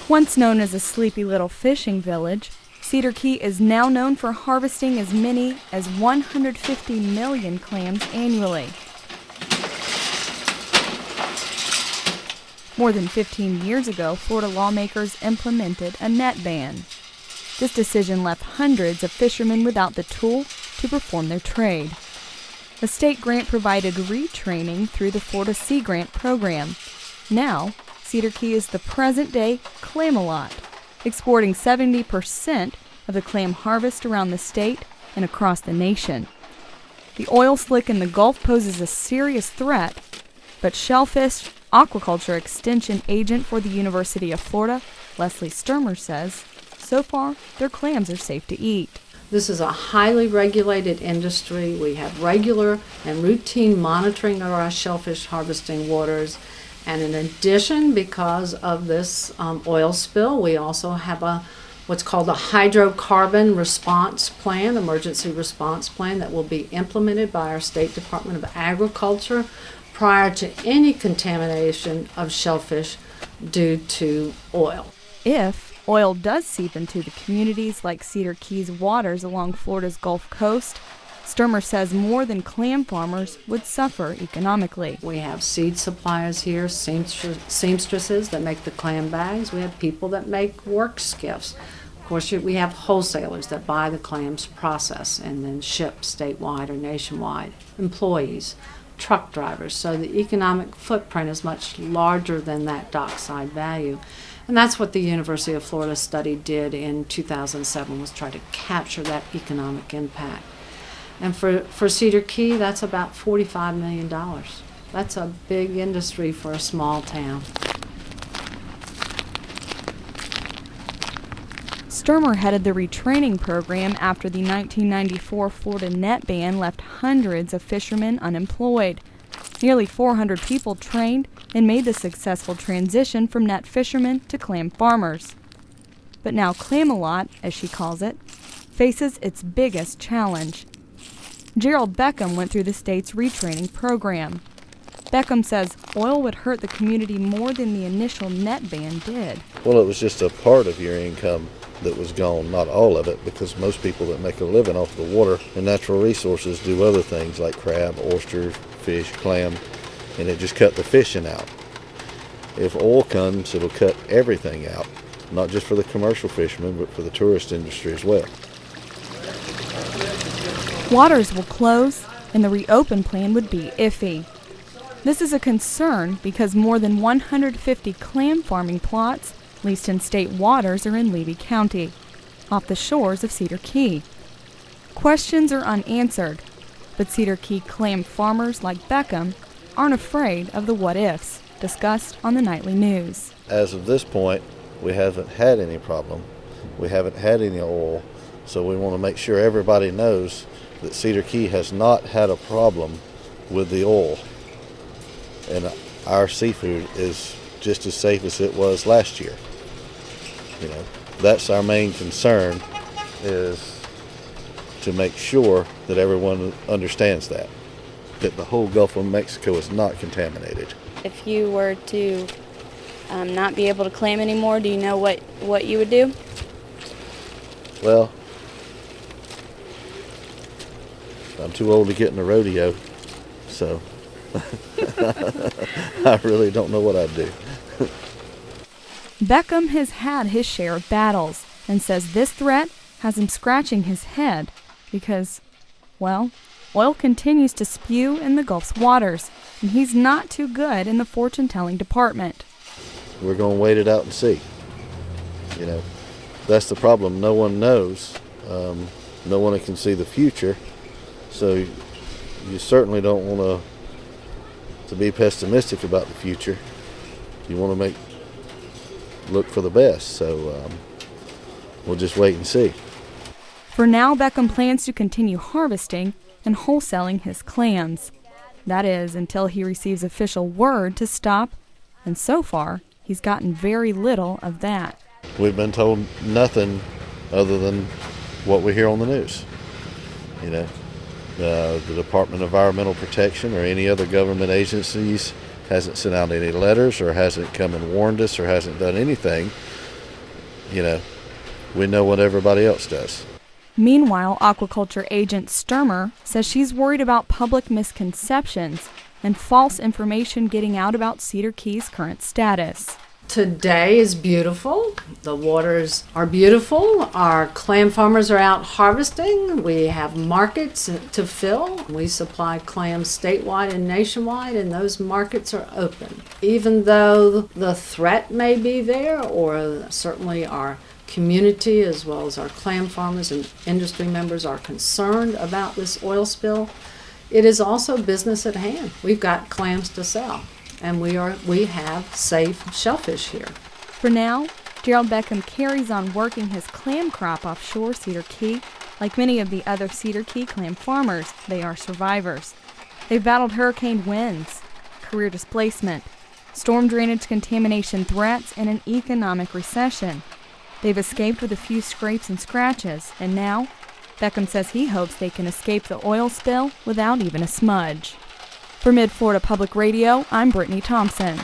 Once known as a sleepy little fishing village, Cedar Key is now known for harvesting as many as 150 million clams annually. More than 15 years ago, Florida lawmakers implemented a net ban. This decision left hundreds of fishermen without the tool to perform their trade. A state grant provided retraining through the Florida Sea Grant program. Now, Cedar Key is the present-day Clam-a-lot, exporting 70% of the clam harvest around the state and across the nation. The oil slick in the Gulf poses a serious threat, but shellfish aquaculture extension agent for the University of Florida, Leslie Sturmer, says so far their clams are safe to eat. This is a highly regulated industry. We have regular and routine monitoring of our shellfish harvesting waters. And in addition, because of this oil spill, we also have what's called a hydrocarbon response plan, emergency response plan, that will be implemented by our State Department of Agriculture prior to any contamination of shellfish due to oil. If oil does seep into the communities like Cedar Key's waters along Florida's Gulf Coast, Sturmer says more than clam farmers would suffer economically. We have seed suppliers here, seamstresses that make the clam bags. We have people that make work skiffs. Of course, we have wholesalers that buy the clams processed and then ship statewide or nationwide. Employees, truck drivers. So the economic footprint is much larger than that dockside value. And that's what the University of Florida study did in 2007, was try to capture that economic impact. And for Cedar Key, that's about $45 million. That's a big industry for a small town. Sturmer headed the retraining program after the 1994 Florida net ban left hundreds of fishermen unemployed. Nearly 400 people trained and made the successful transition from net fishermen to clam farmers. But now Clam-a-lot, as she calls it, faces its biggest challenge. Gerald Beckham went through the state's retraining program. Beckham says oil would hurt the community more than the initial net ban did. Well, it was just a part of your income that was gone, not all of it, because most people that make a living off the water and natural resources do other things like crab, oyster, fish, clam, and it just cut the fishing out. If oil comes, it'll cut everything out, not just for the commercial fishermen, but for the tourist industry as well. Waters will close, and the reopen plan would be iffy. This is a concern because more than 150 clam farming plots leased in state waters are in Levy County, off the shores of Cedar Key. Questions are unanswered, but Cedar Key clam farmers like Beckham aren't afraid of the what-ifs discussed on the nightly news. As of this point, we haven't had any problem. We haven't had any oil, so we want to make sure everybody knows that Cedar Key has not had a problem with the oil. And our seafood is just as safe as it was last year. You know, that's our main concern, is to make sure that everyone understands that the whole Gulf of Mexico is not contaminated. If you were to not be able to clam anymore, do you know what you would do? Well, I'm too old to get in a rodeo, so I really don't know what I'd do. Beckham has had his share of battles and says this threat has him scratching his head because, well, oil continues to spew in the Gulf's waters, and he's not too good in the fortune-telling department. We're going to wait it out and see. You know, that's the problem. No one knows. No one can see the future. So you certainly don't want to be pessimistic about the future. You want to look for the best. So we'll just wait and see. For now, Beckham plans to continue harvesting and wholesaling his clams. That is, until he receives official word to stop, and so far, he's gotten very little of that. We've been told nothing other than what we hear on the news. You know, the Department of Environmental Protection or any other government agencies hasn't sent out any letters or hasn't come and warned us or hasn't done anything we know what everybody else does. Meanwhile, aquaculture agent Sturmer says she's worried about public misconceptions and false information getting out about Cedar Key's current status. Today is beautiful. The waters are beautiful. Our clam farmers are out harvesting. We have markets to fill. We supply clams statewide and nationwide, and those markets are open. Even though the threat may be there, or certainly our community as well as our clam farmers and industry members are concerned about this oil spill, it is also business at hand. We've got clams to sell, and we have safe shellfish here. For now, Gerald Beckham carries on working his clam crop offshore Cedar Key. Like many of the other Cedar Key clam farmers, they are survivors. They've battled hurricane winds, career displacement, storm drainage contamination threats, and an economic recession. They've escaped with a few scrapes and scratches, and now Beckham says he hopes they can escape the oil spill without even a smudge. For Mid-Florida Public Radio, I'm Brittany Thompson.